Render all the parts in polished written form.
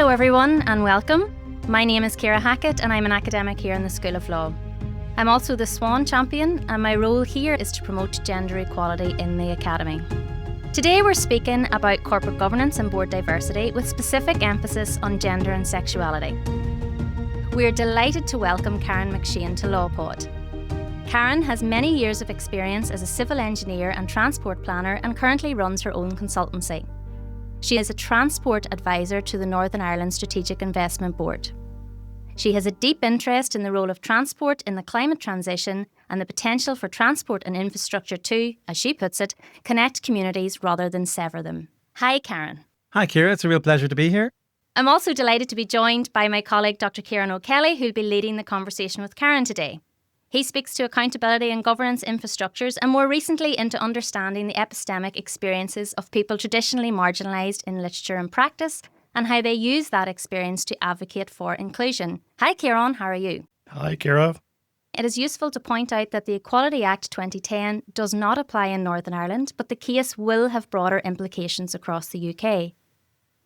Hello everyone and welcome. My name is Ciara Hackett and I'm an academic here in the School of Law. I'm also the SWAN Champion and my role here is to promote gender equality in the Academy. Today we're speaking about corporate governance and board diversity with specific emphasis on gender and sexuality. We're delighted to welcome Karen McShane to LawPod. Karen has many years of experience as a civil engineer and transport planner and currently runs her own consultancy. She is a transport advisor to the Northern Ireland Strategic Investment Board. She has a deep interest in the role of transport in the climate transition and the potential for transport and infrastructure to, as she puts it, connect communities rather than sever them. Hi, Karen. Hi, Ciara. It's a real pleasure to be here. I'm also delighted to be joined by my colleague Dr Ciaràn O'Kelly, who'll be leading the conversation with Karen today. He speaks to accountability and governance infrastructures and more recently into understanding the epistemic experiences of people traditionally marginalised in literature and practice and how they use that experience to advocate for inclusion. Hi Ciaràn, how are you? Hi Ciara. It is useful to point out that the Equality Act 2010 does not apply in Northern Ireland, but the case will have broader implications across the UK.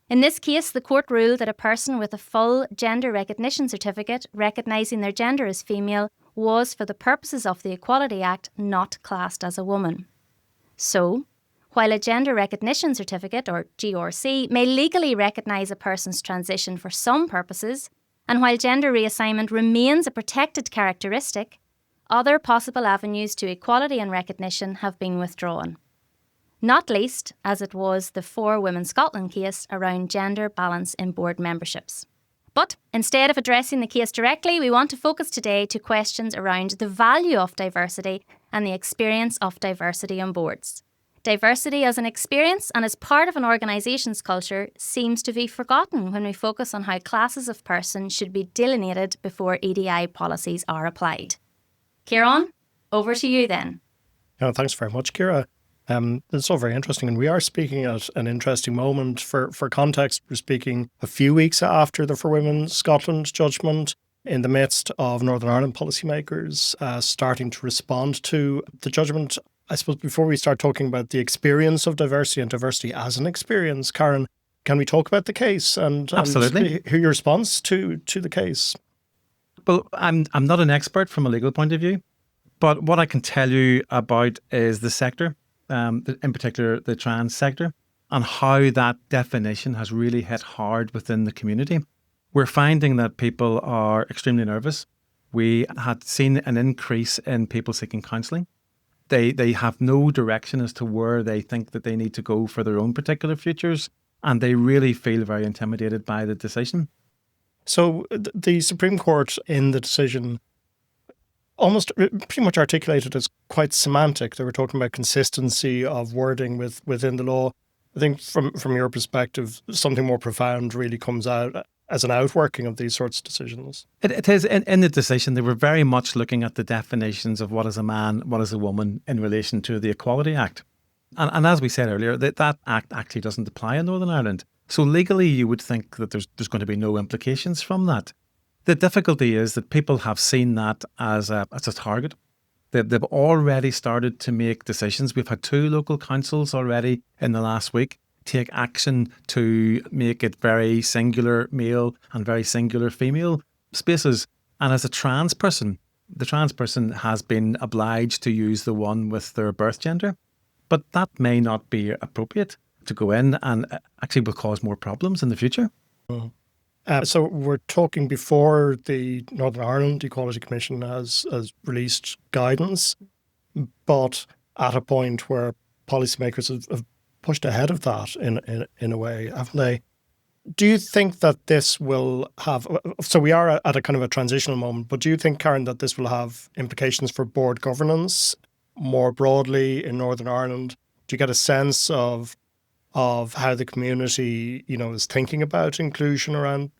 In this case, the court ruled that a person with a full gender recognition certificate recognising their gender as female was, for the purposes of the Equality Act, not classed as a woman. So, while a gender recognition certificate, or GRC, may legally recognise a person's transition for some purposes, and while gender reassignment remains a protected characteristic, other possible avenues to equality and recognition have been withdrawn. Not least, as it was the For Women Scotland case around gender balance in board memberships. But instead of addressing the case directly, we want to focus today to questions around the value of diversity and the experience of diversity on boards. Diversity as an experience and as part of an organisation's culture seems to be forgotten when we focus on how classes of person should be delineated before EDI policies are applied. Ciaràn, over to you then. Thanks very much, Ciara. It's all very interesting, and we are speaking at an interesting moment. For context, we're speaking a few weeks after the For Women Scotland judgment, in the midst of Northern Ireland policymakers starting to respond to the judgment. I suppose before we start talking about the experience of diversity and diversity as an experience, Karen, can we talk about the case and hear your response to the case? Well, I'm not an expert from a legal point of view, but what I can tell you about is the sector. In particular the trans sector, and how that definition has really hit hard within the community. We're finding that people are extremely nervous. We had seen an increase in people seeking counselling. They have no direction as to where they think that they need to go for their own particular futures, and they really feel very intimidated by the decision. So the Supreme Court in the decision almost pretty much articulated as quite semantic. They were talking about consistency of wording within the law. I think from your perspective, something more profound really comes out as an outworking of these sorts of decisions. It is. In the decision, they were very much looking at the definitions of what is a man, what is a woman in relation to the Equality Act. And as we said earlier, that act actually doesn't apply in Northern Ireland. So legally, you would think that there's going to be no implications from that. The difficulty is that people have seen that as a target. They've already started to make decisions. We've had 2 local councils already in the last week take action to make it very singular male and very singular female spaces. And as a trans person, the trans person has been obliged to use the one with their birth gender. But that may not be appropriate to go in and actually will cause more problems in the future. Mm-hmm. So we're talking before the Northern Ireland Equality Commission has released guidance, but at a point where policymakers have pushed ahead of that in a way, haven't they? Do you think that this will have, so we are at a kind of a transitional moment, but do you think, Karen, that this will have implications for board governance more broadly in Northern Ireland? Do you get a sense of how the community, is thinking about inclusion around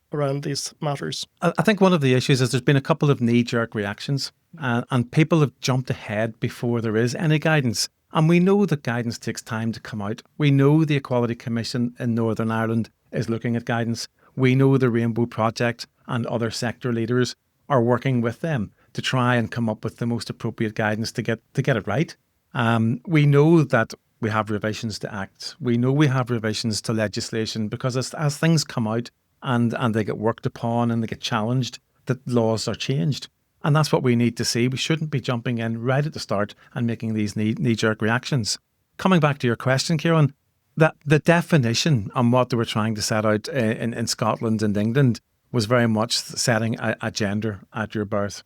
these matters? I think one of the issues is there's been a couple of knee-jerk reactions and people have jumped ahead before there is any guidance. And we know that guidance takes time to come out. We know the Equality Commission in Northern Ireland is looking at guidance. We know the Rainbow Project and other sector leaders are working with them to try and come up with the most appropriate guidance to get it right. We know that we have revisions to acts. We know we have revisions to legislation because as things come out, and they get worked upon and they get challenged, that laws are changed. And that's what we need to see. We shouldn't be jumping in right at the start and making these knee-jerk reactions. Coming back to your question, Ciarán, that the definition on what they were trying to set out in Scotland and England was very much setting a gender at your birth.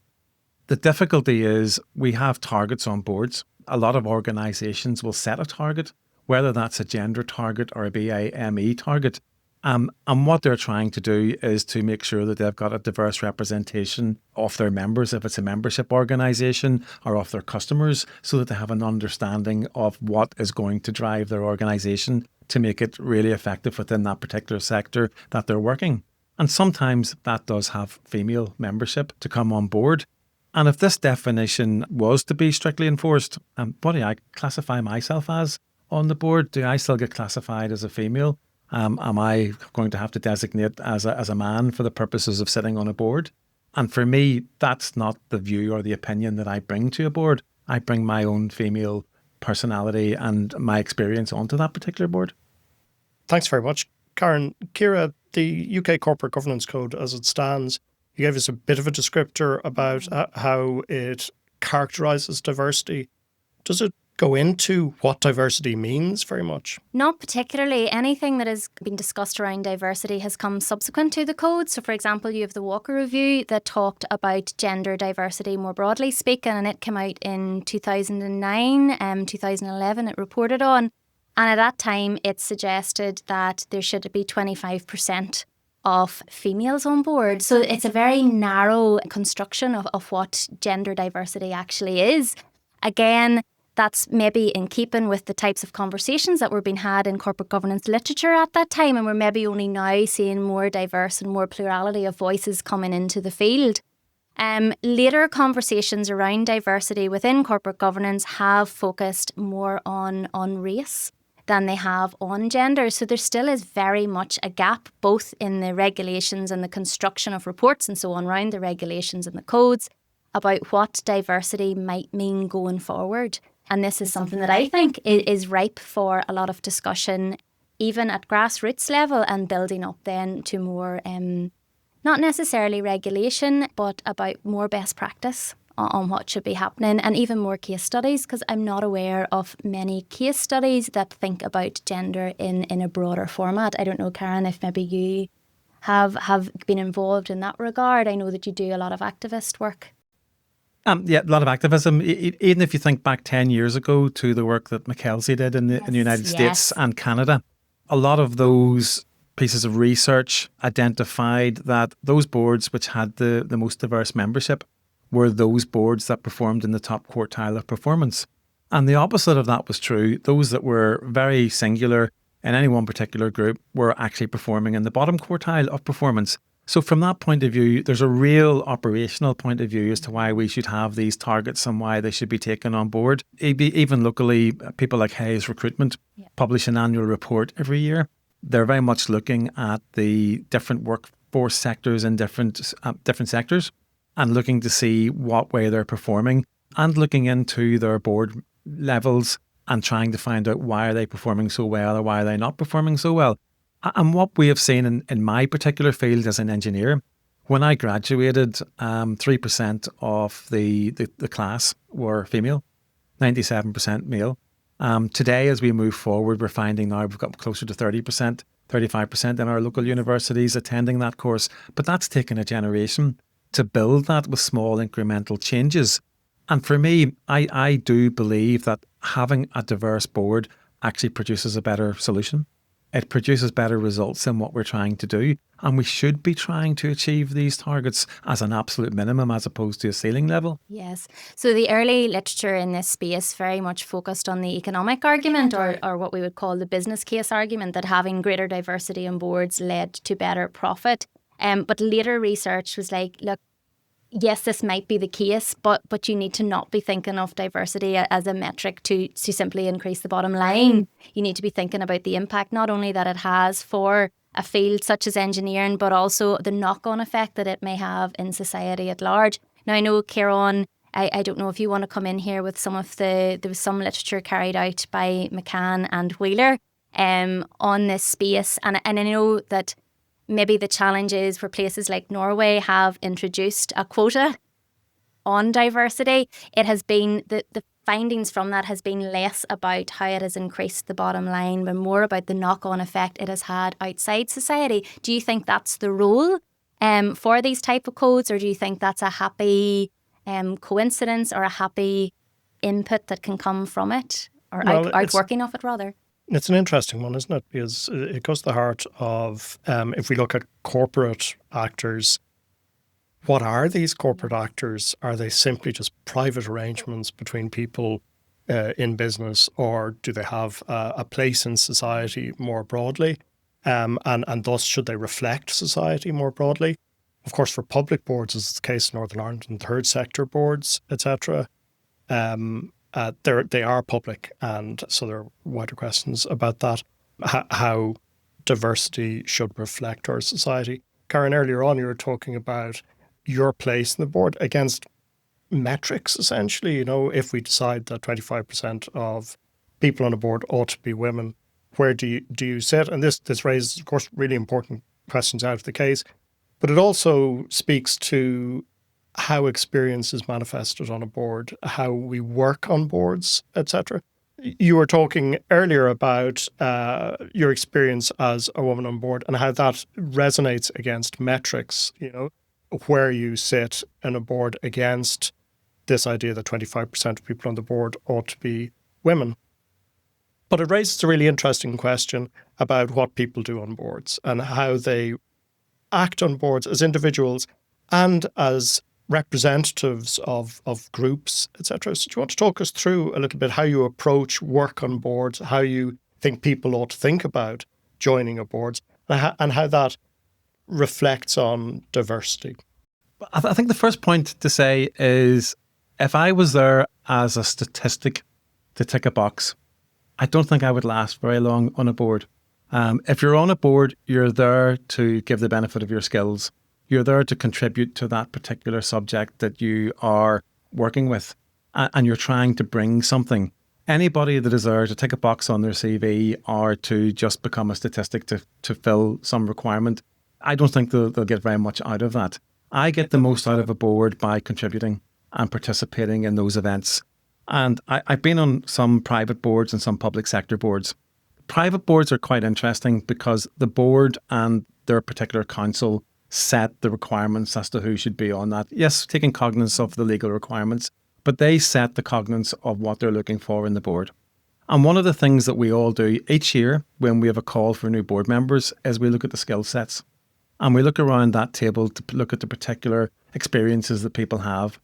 The difficulty is we have targets on boards. A lot of organisations will set a target, whether that's a gender target or a BAME target. And what they're trying to do is to make sure that they've got a diverse representation of their members, if it's a membership organisation, or of their customers, so that they have an understanding of what is going to drive their organisation to make it really effective within that particular sector that they're working. And sometimes that does have female membership to come on board. And if this definition was to be strictly enforced, what do I classify myself as on the board? Do I still get classified as a female? Am I going to have to designate as a man for the purposes of sitting on a board? And for me, that's not the view or the opinion that I bring to a board. I bring my own female personality and my experience onto that particular board. Thanks very much, Karen. Ciara, the UK Corporate Governance Code as it stands, you gave us a bit of a descriptor about how it characterises diversity. Does it go into what diversity means very much? Not particularly. Anything that has been discussed around diversity has come subsequent to the code. So, for example, you have the Walker Review that talked about gender diversity more broadly speaking, and it came out in 2009, 2011 it reported on. And at that time, it suggested that there should be 25% of females on board. So it's a very narrow construction of what gender diversity actually is. Again, that's maybe in keeping with the types of conversations that were being had in corporate governance literature at that time, and we're maybe only now seeing more diverse and more plurality of voices coming into the field. Later conversations around diversity within corporate governance have focused more on race than they have on gender. So there still is very much a gap, both in the regulations and the construction of reports and so on around the regulations and the codes, about what diversity might mean going forward. And this is something that I think is ripe for a lot of discussion, even at grassroots level, and building up then to more, not necessarily regulation, but about more best practice on what should be happening, and even more case studies, because I'm not aware of many case studies that think about gender in a broader format. I don't know, Karen, if maybe you have been involved in that regard. I know that you do a lot of activist work. Yeah, a lot of activism. Even if you think back 10 years ago to the work that McKelvey did in the United States and Canada, a lot of those pieces of research identified that those boards which had the most diverse membership were those boards that performed in the top quartile of performance. And the opposite of that was true. Those that were very singular in any one particular group were actually performing in the bottom quartile of performance. So from that point of view, there's a real operational point of view as to why we should have these targets and why they should be taken on board. Even locally, people like Hayes Recruitment publish an annual report every year. They're very much looking at the different workforce sectors in different sectors and looking to see what way they're performing and looking into their board levels and trying to find out why are they performing so well or why are they not performing so well. And what we have seen in my particular field as an engineer, when I graduated, 3% of the class were female, 97% male. Today, as we move forward, we're finding now we've got closer to 30%, 35% in our local universities attending that course. But that's taken a generation to build that with small incremental changes. And for me, I do believe that having a diverse board actually produces a better solution. It produces better results in what we're trying to do. And we should be trying to achieve these targets as an absolute minimum as opposed to a ceiling level. Yes. So the early literature in this space very much focused on the economic argument or what we would call the business case argument that having greater diversity on boards led to better profit. But later research was like, look, yes, this might be the case, but you need to not be thinking of diversity as a metric to simply increase the bottom line. You need to be thinking about the impact, not only that it has for a field such as engineering, but also the knock-on effect that it may have in society at large. Now, I know, Ciarán, I don't know if you want to come in here with there was some literature carried out by McCann and Wheeler on this space. And I know that maybe the challenge is where places like Norway have introduced a quota on diversity, it has been, the findings from that has been less about how it has increased the bottom line, but more about the knock-on effect it has had outside society. Do you think that's the role for these type of codes, or do you think that's a happy coincidence or a happy input that can come from it, or outworking of it rather? It's an interesting one, isn't it? Because it goes to the heart of, if we look at corporate actors, what are these corporate actors? Are they simply just private arrangements between people in business, or do they have a place in society more broadly? And thus, should they reflect society more broadly? Of course, for public boards, as is the case in Northern Ireland and third sector boards, etc., they are public, and so there are wider questions about that, how diversity should reflect our society. Karen, earlier on, you were talking about your place in the board against metrics, essentially. You know, if we decide that 25% of people on a board ought to be women, where do you sit? And this raises, of course, really important questions out of the case, but it also speaks to how experience is manifested on a board, how we work on boards, etc. You were talking earlier about your experience as a woman on board and how that resonates against metrics, you know, where you sit in a board against this idea that 25% of people on the board ought to be women. But it raises a really interesting question about what people do on boards and how they act on boards as individuals and as representatives of groups, etc. So do you want to talk us through a little bit how you approach work on boards, how you think people ought to think about joining a board, and how that reflects on diversity? I think the first point to say is, if I was there as a statistic to tick a box, I don't think I would last very long on a board. If you're on a board, you're there to give the benefit of your skills. You're there to contribute to that particular subject that you are working with, and you're trying to bring something. Anybody that is there to tick a box on their CV or to just become a statistic to fill some requirement, I don't think they'll get very much out of that. I get the most out of a board by contributing and participating in those events. And I've been on some private boards and some public sector boards. Private boards are quite interesting because the board and their particular council set the requirements as to who should be on that. Yes, taking cognizance of the legal requirements, but they set the cognizance of what they're looking for in the board. And one of the things that we all do each year when we have a call for new board members is we look at the skill sets. And we look around that table to look at the particular experiences that people have.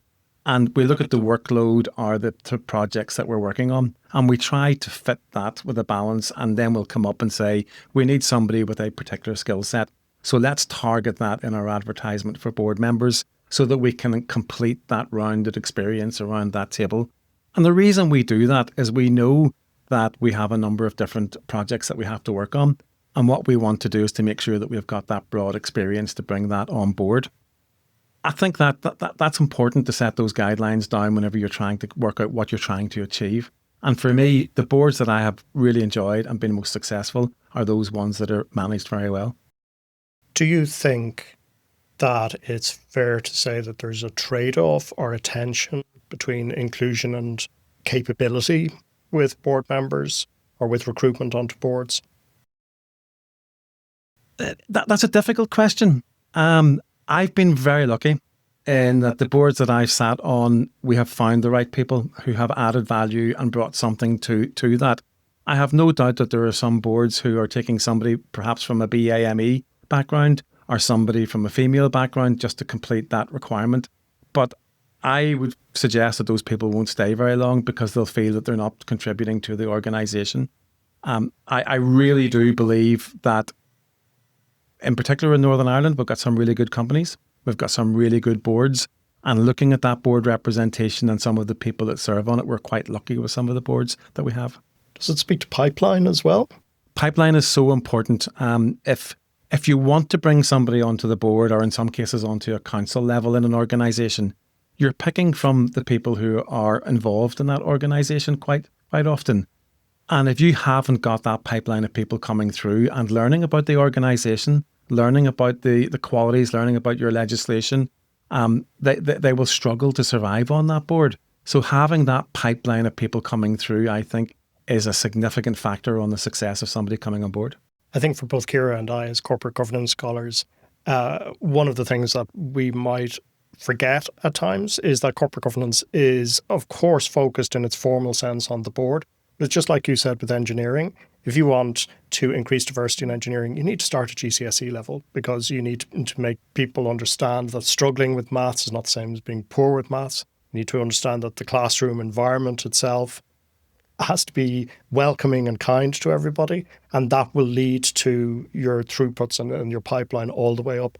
And we look at the workload or the projects that we're working on. And we try to fit that with a balance. And then we'll come up and say, we need somebody with a particular skill set. So let's target that in our advertisement for board members so that we can complete that rounded experience around that table. And the reason we do that is we know that we have a number of different projects that we have to work on. And what we want to do is to make sure that we've got that broad experience to bring that on board. I think that's important to set those guidelines down whenever you're trying to work out what you're trying to achieve. And for me, the boards that I have really enjoyed and been most successful are those ones that are managed very well. Do you think that it's fair to say that there's a trade-off or a tension between inclusion and capability with board members or with recruitment onto boards? That's a difficult question. I've been very lucky in that the boards that I've sat on, we have found the right people who have added value and brought something to that. I have no doubt that there are some boards who are taking somebody perhaps from a BAME background or somebody from a female background just to complete that requirement. But I would suggest that those people won't stay very long because they'll feel that they're not contributing to the organisation. I really do believe that in particular in Northern Ireland, we've got some really good companies. We've got some really good boards. And looking at that board representation and some of the people that serve on it, we're quite lucky with some of the boards that we have. Does it speak to pipeline as well? Pipeline is so important. If you want to bring somebody onto the board or in some cases onto a council level in an organisation, you're picking from the people who are involved in that organisation quite often. And if you haven't got that pipeline of people coming through and learning about the organisation learning about the qualities, learning about your legislation, they will struggle to survive on that board. So having that pipeline of people coming through, I think, is a significant factor on the success of somebody coming on board. I think for both Ciara and I as corporate governance scholars, one of the things that we might forget at times is that corporate governance is, of course, focused in its formal sense on the board. But it's just like you said with engineering. If you want to increase diversity in engineering, you need to start at GCSE level, because you need to make people understand that struggling with maths is not the same as being poor with maths. You need to understand that the classroom environment itself has to be welcoming and kind to everybody, and that will lead to your throughputs and your pipeline all the way up.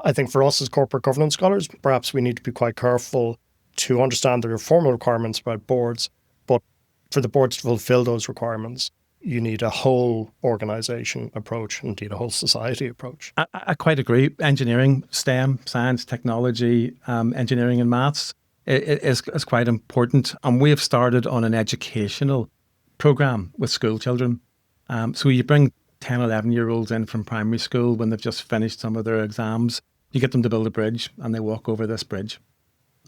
I think for us as corporate governance scholars, perhaps we need to be quite careful to understand there are formal requirements about boards, but for the boards to fulfill those requirements, you need a whole organisation approach, indeed a whole society approach. I quite agree. Engineering, STEM, science, technology, engineering and maths is quite important. And we have started on an educational programme with school children. So you bring 10, 11-year-olds in from primary school when they've just finished some of their exams. You get them to build a bridge and they walk over this bridge.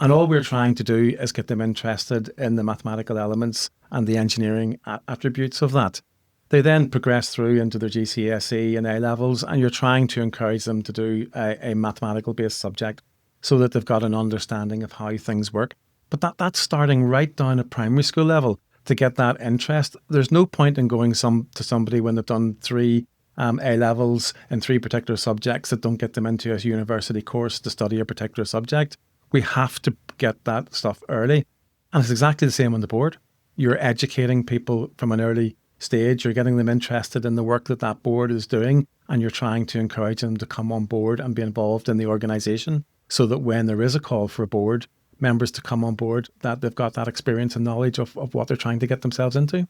And all we're trying to do is get them interested in the mathematical elements and the engineering attributes of that. They then progress through into their GCSE and A-levels, and you're trying to encourage them to do a mathematical-based subject so that they've got an understanding of how things work. But that's starting right down at primary school level to get that interest. There's no point in going to somebody when they've done 3 A-levels in 3 particular subjects that don't get them into a university course to study a particular subject. We have to get that stuff early. And it's exactly the same on the board. You're educating people from an early stage. You're getting them interested in the work that board is doing, and you're trying to encourage them to come on board and be involved in the organisation, so that when there is a call for a board members to come on board, that they've got that experience and knowledge of what they're trying to get themselves into.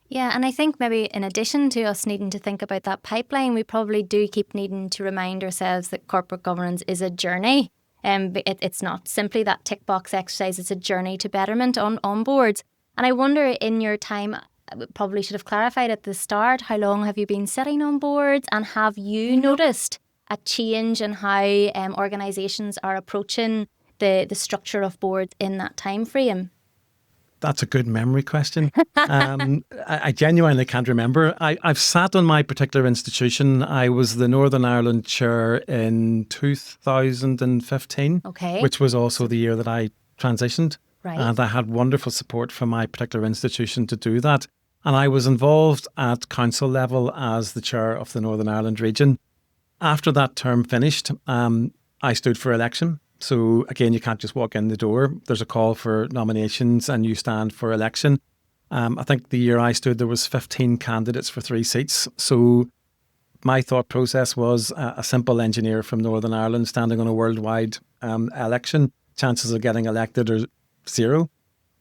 Yeah, and I think maybe in addition to us needing to think about that pipeline, we probably do keep needing to remind ourselves that corporate governance is a journey. It's not simply that tick box exercise, it's a journey to betterment on boards. And I wonder, in your time, I probably should have clarified at the start, how long have you been sitting on boards, and have you noticed a change in how organisations are approaching the structure of boards in that time frame? That's a good memory question. I genuinely can't remember. I've sat on my particular institution. I was the Northern Ireland chair in 2015, which was also the year that I transitioned. Right. And I had wonderful support from my particular institution to do that. And I was involved at council level as the chair of the Northern Ireland region. After that term finished, I stood for election. So again, you can't just walk in the door. There's a call for nominations and you stand for election. I think the year I stood, there was 15 candidates for 3 seats. So my thought process was a simple engineer from Northern Ireland standing on a worldwide election. Chances of getting elected are 0.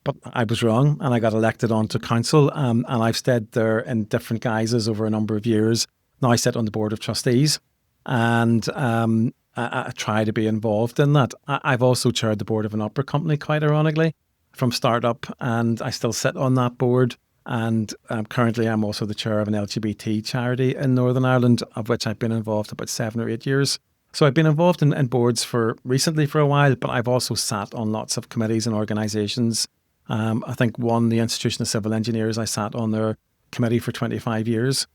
But I was wrong, and I got elected onto council, and I've stayed there in different guises over a number of years. Now I sit on the board of trustees, and I try to be involved in that. I've also chaired the board of an opera company, quite ironically, from startup, and I still sit on that board. And currently I'm also the chair of an LGBT charity in Northern Ireland, of which I've been involved about 7 or 8 years. So I've been involved in boards recently for a while, but I've also sat on lots of committees and organisations. I think the Institution of Civil Engineers, I sat on their committee for 25 years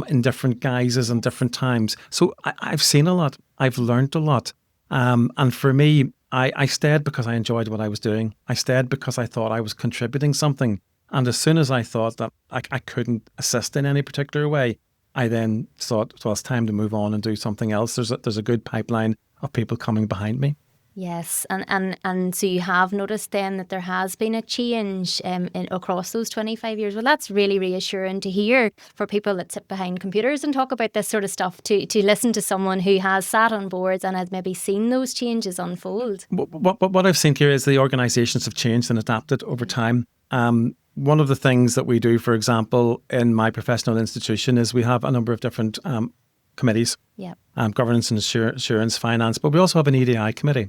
in different guises and different times. So I've seen a lot. I've learned a lot. And for me, I stayed because I enjoyed what I was doing. I stayed because I thought I was contributing something. And as soon as I thought that I couldn't assist in any particular way, I then thought, well, it's time to move on and do something else. There's a good pipeline of people coming behind me. Yes, and so you have noticed then that there has been a change across those 25 years. Well, that's really reassuring to hear for people that sit behind computers and talk about this sort of stuff, to listen to someone who has sat on boards and has maybe seen those changes unfold. What I've seen here is the organisations have changed and adapted over time. One of the things that we do, for example, in my professional institution is we have a number of different committees, governance and assurance, finance, but we also have an EDI committee.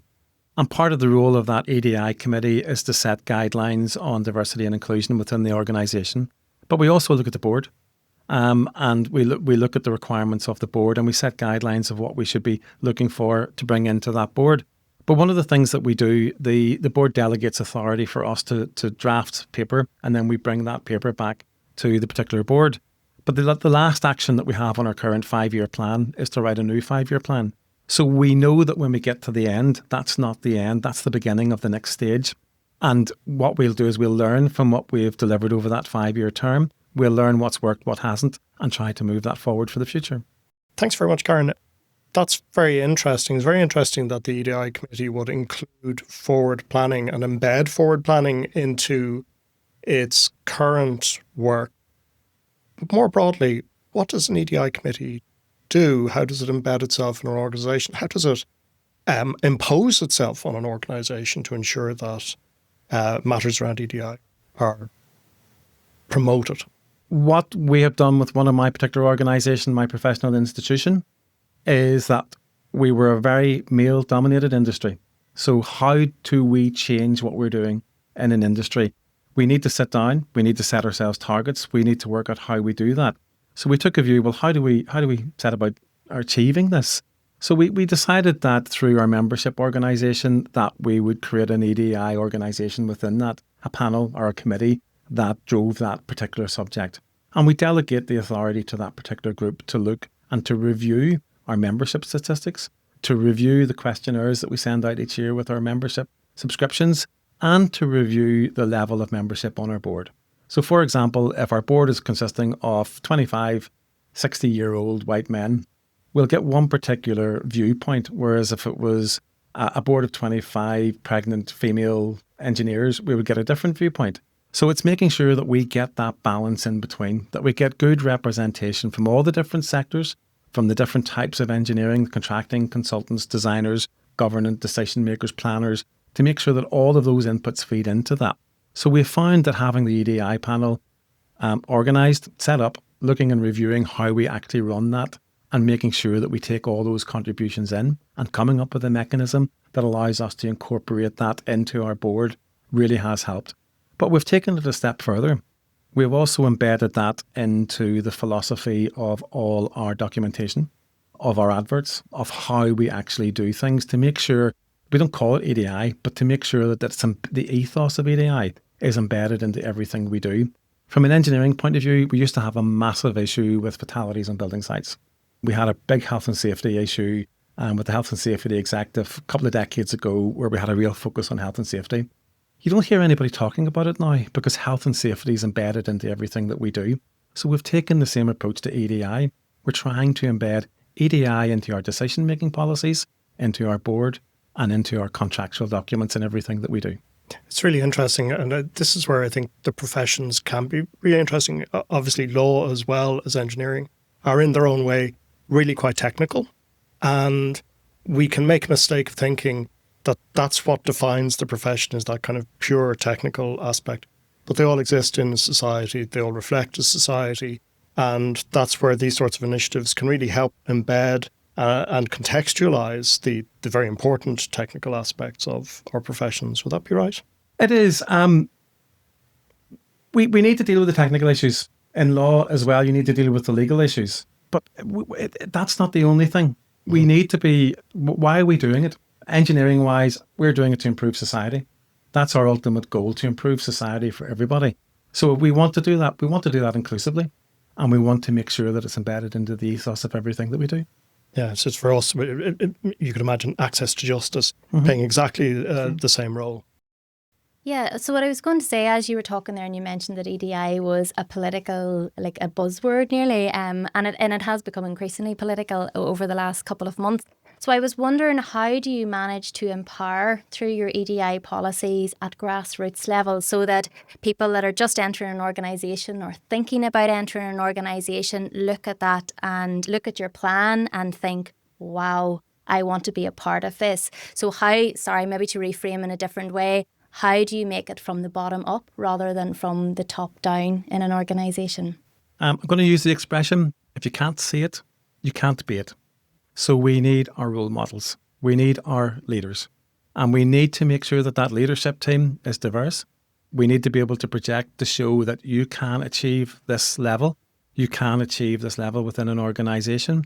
And part of the role of that EDI committee is to set guidelines on diversity and inclusion within the organisation. But we also look at the board. and we look at the requirements of the board, and we set guidelines of what we should be looking for to bring into that board. But one of the things that we do, the board delegates authority for us to draft paper, and then we bring that paper back to the particular board. But the last action that we have on our current 5-year plan is to write a new 5-year plan. So we know that when we get to the end, that's not the end, that's the beginning of the next stage. And what we'll do is we'll learn from what we've delivered over that 5-year term. We'll learn what's worked, what hasn't, and try to move that forward for the future. Thanks very much, Karen. That's very interesting. It's very interesting that the EDI committee would include forward planning and embed forward planning into its current work. But more broadly, what does an EDI committee do? How does it embed itself in an organisation? How does it impose itself on an organisation to ensure that matters around EDI are promoted? What we have done with one of my particular organisation, my professional institution, is that we were a very male-dominated industry. So how do we change what we're doing in an industry? We need to sit down, we need to set ourselves targets, we need to work out how we do that. So we took a view, well, how do we set about achieving this? So we decided that through our membership organisation that we would create an EDI organisation within that, a panel or a committee that drove that particular subject. And we delegate the authority to that particular group to look and to review our membership statistics, to review the questionnaires that we send out each year with our membership subscriptions, and to review the level of membership on our board. So for example, if our board is consisting of 25, 60-year-old white men, we'll get one particular viewpoint, whereas if it was a board of 25 pregnant female engineers, we would get a different viewpoint. So it's making sure that we get that balance in between, that we get good representation from all the different sectors, from the different types of engineering, contracting, consultants, designers, governance, decision makers, planners, to make sure that all of those inputs feed into that. So we found that having the EDI panel organised, set up, looking and reviewing how we actually run that, and making sure that we take all those contributions in and coming up with a mechanism that allows us to incorporate that into our board really has helped. But we've taken it a step further. We've also embedded that into the philosophy of all our documentation, of our adverts, of how we actually do things, to make sure, we don't call it EDI, but to make sure that the ethos of EDI is embedded into everything we do. From an engineering point of view, we used to have a massive issue with fatalities on building sites. We had a big health and safety issue with the health and safety executive a couple of decades ago, where we had a real focus on health and safety. You don't hear anybody talking about it now because health and safety is embedded into everything that we do. So we've taken the same approach to EDI. We're trying to embed EDI into our decision-making policies, into our board, and into our contractual documents and everything that we do. It's really interesting, and this is where I think the professions can be really interesting. Obviously, law as well as engineering are in their own way really quite technical, and we can make a mistake of thinking that that's what defines the profession, is that kind of pure technical aspect. But they all exist in society, they all reflect a society, and that's where these sorts of initiatives can really help embed and contextualise the very important technical aspects of our professions. Would that be right? It is. We need to deal with the technical issues. In law as well, you need to deal with the legal issues. But that's not the only thing. We need to be... Why are we doing it? Engineering-wise, we're doing it to improve society. That's our ultimate goal, to improve society for everybody. So if we want to do that, we want to do that inclusively. And we want to make sure that it's embedded into the ethos of everything that we do. Yeah, so it's for us, you could imagine access to justice playing exactly the same role. Yeah, so what I was going to say, as you were talking there and you mentioned that EDI was a political, like a buzzword nearly, and it has become increasingly political over the last couple of months. So I was wondering, how do you manage to empower through your EDI policies at grassroots level so that people that are just entering an organisation or thinking about entering an organisation look at that and look at your plan and think, wow, I want to be a part of this. So maybe to reframe in a different way, how do you make it from the bottom up rather than from the top down in an organisation? I'm going to use the expression, if you can't see it, you can't be it. So we need our role models. We need our leaders. And we need to make sure that that leadership team is diverse. We need to be able to project to show that you can achieve this level. you can achieve this level within an organisation.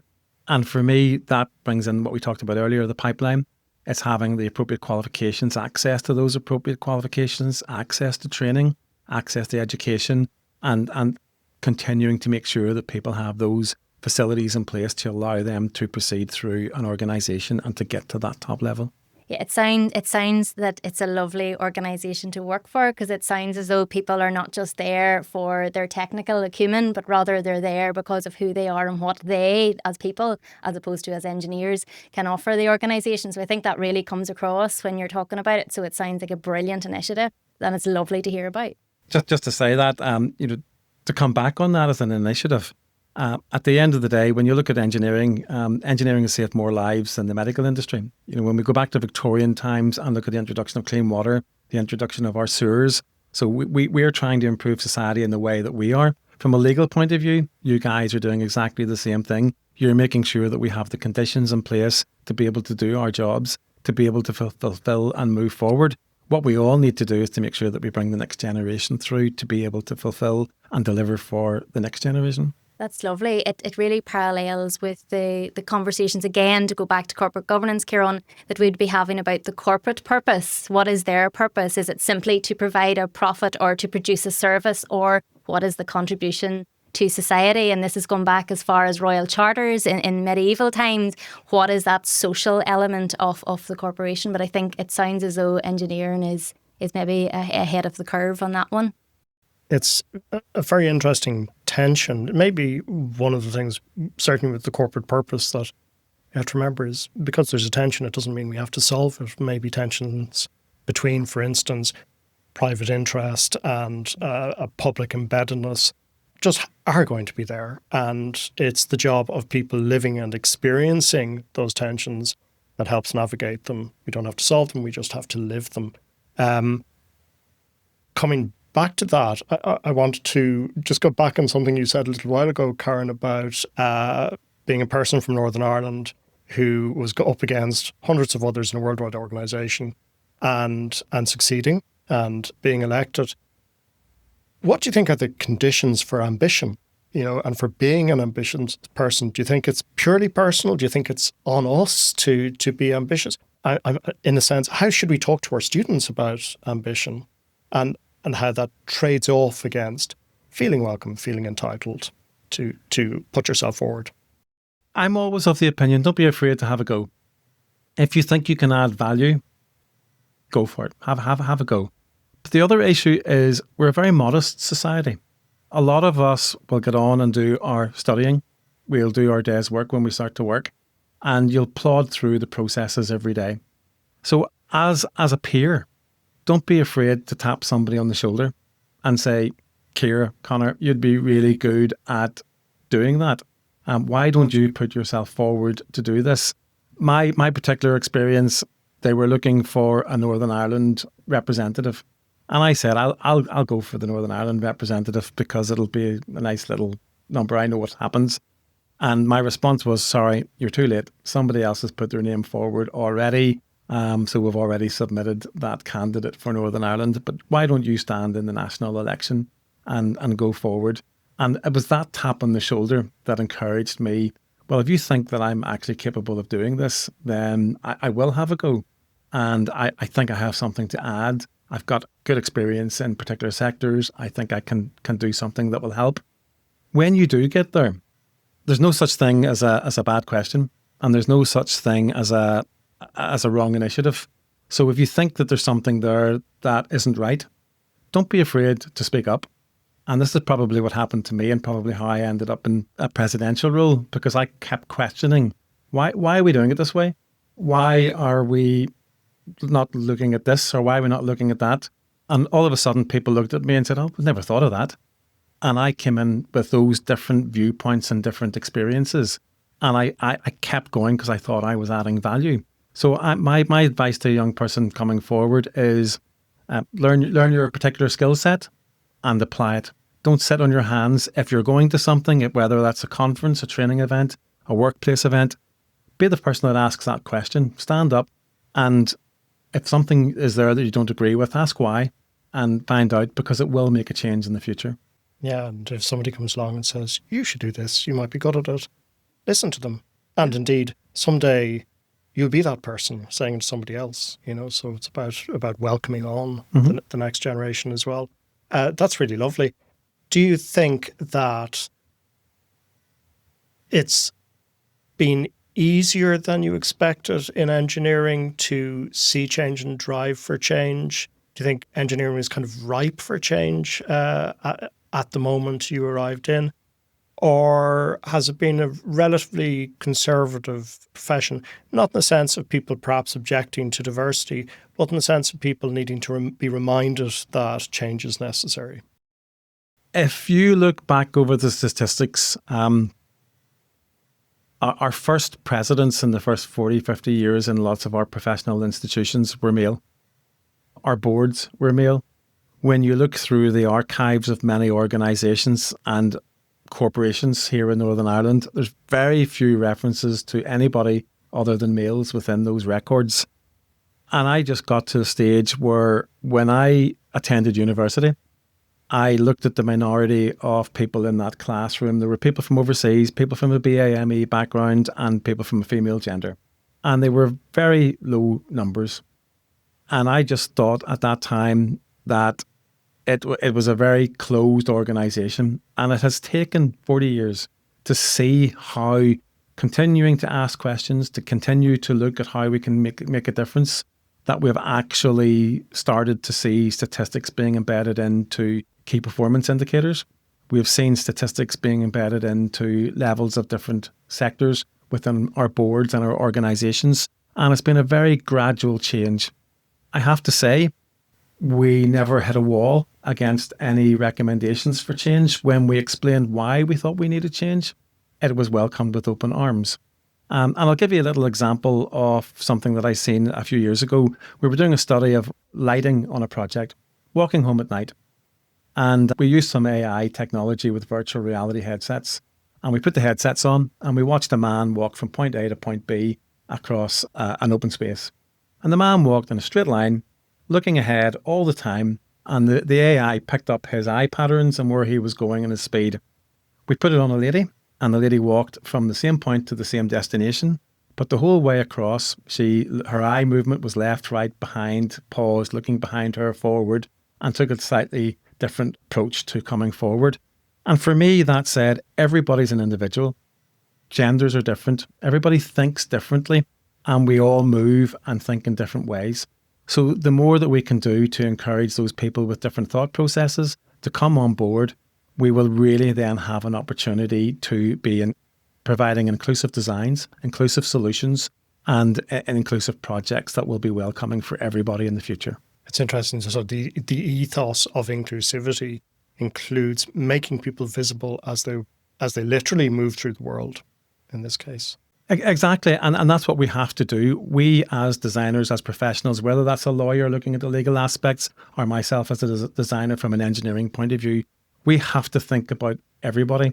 And for me, that brings in what we talked about earlier, the pipeline. It's having the appropriate qualifications, access to those appropriate qualifications, access to training, access to education, and continuing to make sure that people have those facilities in place to allow them to proceed through an organisation and to get to that top level. Yeah, it sounds that it's a lovely organisation to work for, because it sounds as though people are not just there for their technical acumen, but rather they're there because of who they are and what they, as people, as opposed to as engineers, can offer the organisation. So I think that really comes across when you're talking about it. So it sounds like a brilliant initiative, and it's lovely to hear about. Just to say that, to come back on that as an initiative, at the end of the day, when you look at engineering, engineering has saved more lives than the medical industry. When we go back to Victorian times and look at the introduction of clean water, the introduction of our sewers. So we are trying to improve society in the way that we are. From a legal point of view, you guys are doing exactly the same thing. You're making sure that we have the conditions in place to be able to do our jobs, to be able to fulfill and move forward. What we all need to do is to make sure that we bring the next generation through to be able to fulfill and deliver for the next generation. That's lovely. It really parallels with the conversations, again, to go back to corporate governance, Ciarán, that we'd be having about the corporate purpose. What is their purpose? Is it simply to provide a profit or to produce a service, or what is the contribution to society? And this has gone back as far as royal charters in medieval times. What is that social element of the corporation? But I think it sounds as though engineering is maybe ahead of the curve on that one. It's a very interesting tension. Maybe one of the things, certainly with the corporate purpose, that you have to remember is because there's a tension, it doesn't mean we have to solve it. Maybe tensions between, for instance, private interest and a public embeddedness just are going to be there. And it's the job of people living and experiencing those tensions that helps navigate them. We don't have to solve them, we just have to live them. Coming back to that, I want to just go back on something you said a little while ago, Karen, about being a person from Northern Ireland who was up against hundreds of others in a worldwide organisation and succeeding and being elected. What do you think are the conditions for ambition, and for being an ambitious person? Do you think it's purely personal? Do you think it's on us to be ambitious? In a sense, how should we talk to our students about ambition and how that trades off against feeling welcome, feeling entitled to put yourself forward? I'm always of the opinion, don't be afraid to have a go. If you think you can add value, go for it. Have a go. But the other issue is we're a very modest society. A lot of us will get on and do our studying. We'll do our day's work when we start to work, and you'll plod through the processes every day. So as a peer, don't be afraid to tap somebody on the shoulder and say, Ciara, Conor, you'd be really good at doing that. Why don't you put yourself forward to do this? My particular experience, they were looking for a Northern Ireland representative. And I said, I'll go for the Northern Ireland representative because it'll be a nice little number. I know what happens. And my response was, sorry, you're too late. Somebody else has put their name forward already. So we've already submitted that candidate for Northern Ireland. But why don't you stand in the national election and go forward? And it was that tap on the shoulder that encouraged me. Well, if you think that I'm actually capable of doing this, then I will have a go. And I think I have something to add. I've got good experience in particular sectors. I think I can do something that will help. When you do get there, there's no such thing as a bad question, and there's no such thing as a wrong initiative. So if you think that there's something there that isn't right, don't be afraid to speak up. And this is probably what happened to me and probably how I ended up in a presidential role, because I kept questioning, why are we doing it this way? Why are we not looking at this, or why are we not looking at that? And all of a sudden people looked at me and said, oh, we've never thought of that. And I came in with those different viewpoints and different experiences. And I kept going because I thought I was adding value. So my advice to a young person coming forward is learn your particular skill set and apply it. Don't sit on your hands. If you're going to something, whether that's a conference, a training event, a workplace event, be the person that asks that question. Stand up, and if something is there that you don't agree with, ask why and find out, because it will make a change in the future. Yeah, and if somebody comes along and says, you should do this, you might be good at it, listen to them. And indeed, someday you'll be that person saying it to somebody else, so it's about welcoming on the next generation as well. That's really lovely. Do you think that it's been easier than you expected in engineering to see change and drive for change? Do you think engineering is kind of ripe for change at the moment you arrived in? Or has it been a relatively conservative profession, not in the sense of people perhaps objecting to diversity, but in the sense of people needing to be reminded that change is necessary? If you look back over the statistics, our first presidents in the first 40, 50 years in lots of our professional institutions were male. Our boards were male. When you look through the archives of many organisations and corporations here in Northern Ireland, there's very few references to anybody other than males within those records. And I just got to a stage where when I attended university, I looked at the minority of people in that classroom. There were people from overseas, people from a BAME background, and people from a female gender. And they were very low numbers. And I just thought at that time that it was a very closed organisation, and it has taken 40 years to see how continuing to ask questions, to continue to look at how we can make a difference, that we've actually started to see statistics being embedded into key performance indicators. We've seen statistics being embedded into levels of different sectors within our boards and our organisations, and it's been a very gradual change. I have to say, we never hit a wall against any recommendations for change. When we explained why we thought we needed change, it was welcomed with open arms. And I'll give you a little example of something that I seen a few years ago. We were doing a study of lighting on a project, walking home at night. And we used some AI technology with virtual reality headsets. And we put the headsets on and we watched a man walk from point A to point B across an open space. And the man walked in a straight line, looking ahead all the time, and the AI picked up his eye patterns and where he was going and his speed. We put it on a lady, and the lady walked from the same point to the same destination, but the whole way across, her eye movement was left, right, behind, paused, looking behind her, forward, and took a slightly different approach to coming forward. And for me, that said, everybody's an individual. Genders are different. Everybody thinks differently, and we all move and think in different ways. So the more that we can do to encourage those people with different thought processes to come on board, we will really then have an opportunity to be providing inclusive designs, inclusive solutions, and inclusive projects that will be welcoming for everybody in the future. It's interesting. So the ethos of inclusivity includes making people visible as they literally move through the world, in this case. Exactly. And that's what we have to do. We as designers, as professionals, whether that's a lawyer looking at the legal aspects or myself as a designer from an engineering point of view, we have to think about everybody.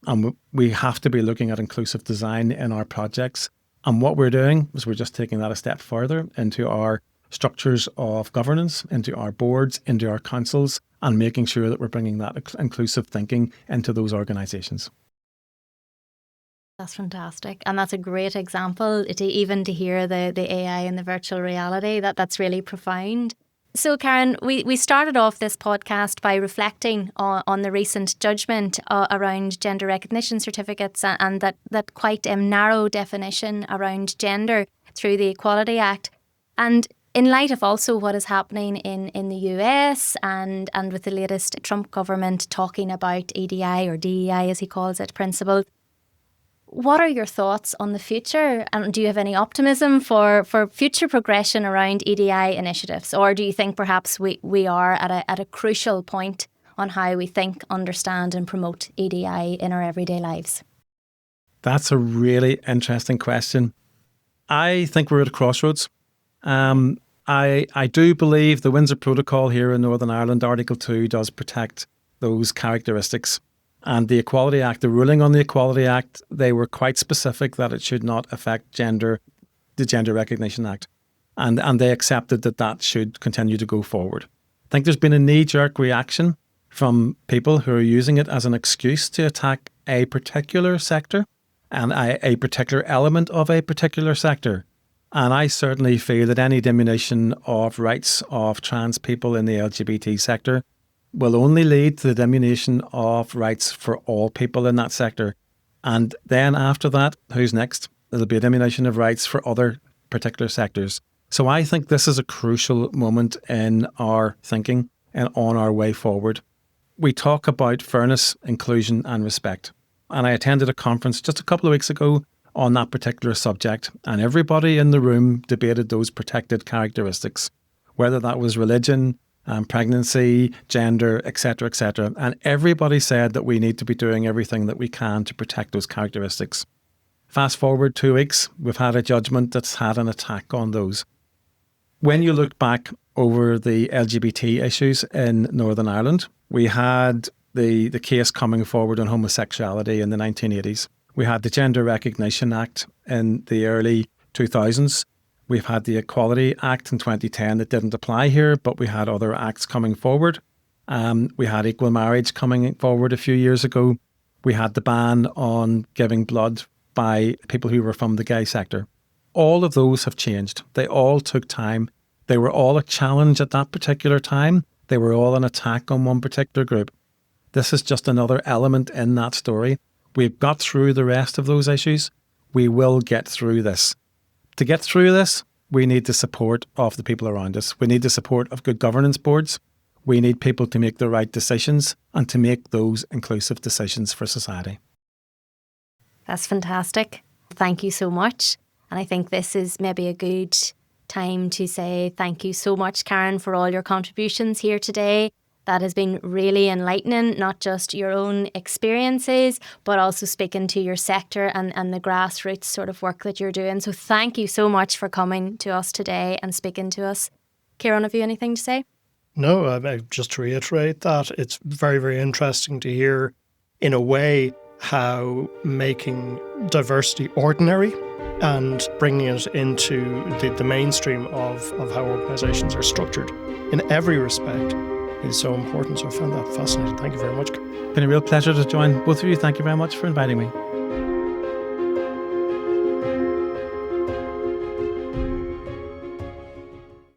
And we have to be looking at inclusive design in our projects. And what we're doing is we're just taking that a step further into our structures of governance, into our boards, into our councils, and making sure that we're bringing that inclusive thinking into those organisations. That's fantastic. And that's a great example, even to hear the AI and the virtual reality, that's really profound. So Karen, we started off this podcast by reflecting on the recent judgment around gender recognition certificates and that quite narrow definition around gender through the Equality Act. And in light of also what is happening in the US and with the latest Trump government talking about EDI or DEI as he calls it, principles, what are your thoughts on the future? And do you have any optimism for future progression around EDI initiatives? Or do you think perhaps we are at a crucial point on how we think, understand and promote EDI in our everyday lives? That's a really interesting question. I think we're at a crossroads. I do believe the Windsor Protocol here in Northern Ireland, Article 2, does protect those characteristics. And the Equality Act, the ruling on the Equality Act, they were quite specific that it should not affect the Gender Recognition Act. And they accepted that should continue to go forward. I think there's been a knee-jerk reaction from people who are using it as an excuse to attack a particular sector and a particular element of a particular sector. And I certainly feel that any diminution of rights of trans people in the LGBT sector will only lead to the diminution of rights for all people in that sector. And then after that, who's next? There'll be a diminution of rights for other particular sectors. So I think this is a crucial moment in our thinking and on our way forward. We talk about fairness, inclusion and respect. And I attended a conference just a couple of weeks ago on that particular subject, and everybody in the room debated those protected characteristics, whether that was religion, pregnancy, gender, etc., etc. And everybody said that we need to be doing everything that we can to protect those characteristics. Fast forward 2 weeks, we've had a judgment that's had an attack on those. When you look back over the LGBT issues in Northern Ireland, we had the case coming forward on homosexuality in the 1980s. We had the Gender Recognition Act in the early 2000s. We've had the Equality Act in 2010 that didn't apply here, but we had other acts coming forward. We had equal marriage coming forward a few years ago. We had the ban on giving blood by people who were from the gay sector. All of those have changed. They all took time. They were all a challenge at that particular time. They were all an attack on one particular group. This is just another element in that story. We've got through the rest of those issues. We will get through this. To get through this, we need the support of the people around us. We need the support of good governance boards. We need people to make the right decisions and to make those inclusive decisions for society. That's fantastic. Thank you so much. And I think this is maybe a good time to say thank you so much, Karen, for all your contributions here today. That has been really enlightening, not just your own experiences, but also speaking to your sector and the grassroots sort of work that you're doing. So thank you so much for coming to us today and speaking to us. Ciarán, have you anything to say? No, just to reiterate that it's very, very interesting to hear, in a way, how making diversity ordinary and bringing it into the mainstream of how organisations are structured in every respect is so important. So I found that fascinating. Thank you very much. It's been a real pleasure to join both of you. Thank you very much for inviting me.